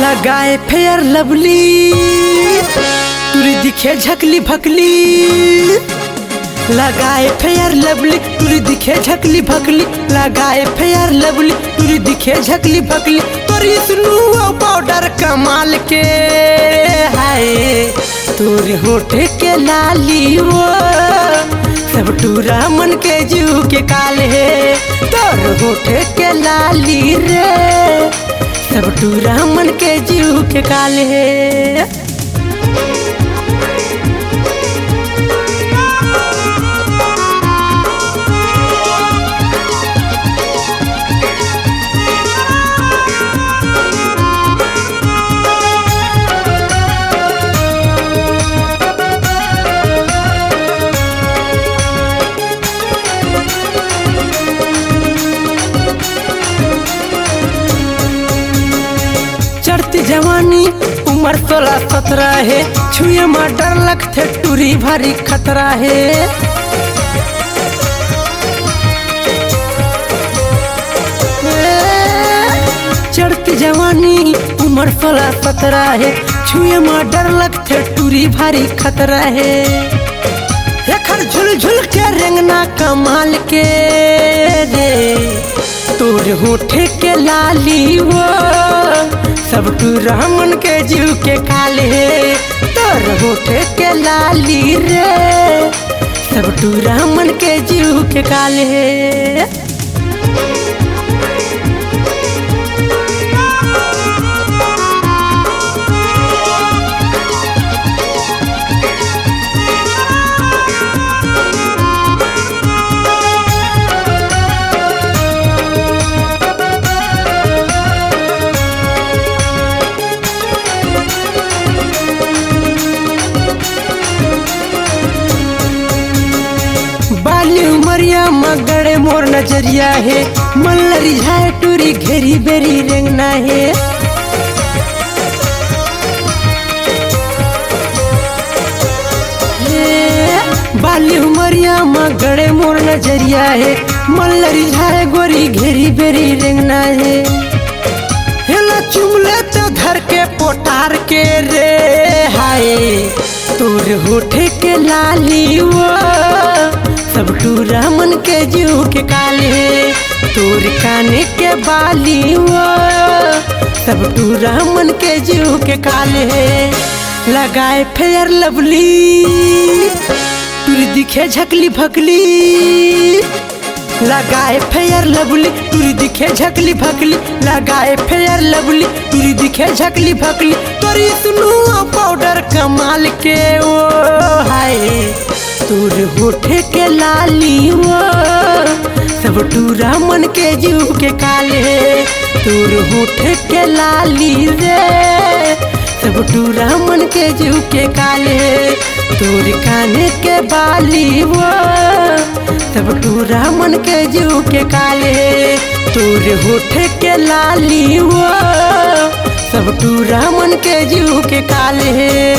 लगाए fair lovely तुरी दिखे झकली भकली। लगाए फेयर लवली तुरी दिखे झकली भकली। लगाए फेयर लवली तुरी दिखे झकली भकली। तोरी स्नो पाउडर कमाल के है तोरे होठ के लाली वो सब टूरा मन के जू के काले तोर होठ के लाली रे सब टूरा मन के जू के काले। चढ़ती जवानी उम्र 16-17 है छुए में डर लगते टूरी भारी खतरा है। चढ़ती जवानी उम्र 16-17 है छुए में डर लगते टूरी भारी खतरा है। एखर झुल झुल के रेंगना कमाल के रे तोर होठ के लाली वो सब टूरा मन के जीव के काले तोर होठ के लाली रे सब टूरा मन के जीव के काले। बाली उमरिया मगड़े मोर नजरिया है मल्लरी झाए टूरी घेरी बेरी रेंगना है। बाली उमरिया मगड़े मोर नजरिया है मल्लरी झाए गोरी घेरी बेरी रेंगना है। हेला चुमले तो धर के पोटार के रे हाय तोर होठ के लाली वो सब टूरा मन के जू के काले तोर काने के बाली वो सब टूरा मन के जू के काले। लगाए फेयर लवली तुरी दिखे झकली भकली। लगाए फेयर लवली तुरी दिखे झकली भकली। लगाए फेयर लवली तुरी दिखे झकली भकली। तोरी स्नो पाउडर कमाल के वो हाय तोर होठ के लाली वो सब टूरा मन के जू के काले तोर होठ के लाली रे सब टूरा मन के जू के काले। तोर काने के बाली वो सब टूरा मन के जू के काले तोर होठ के लाली वो सब टूरा मन के जू के काले।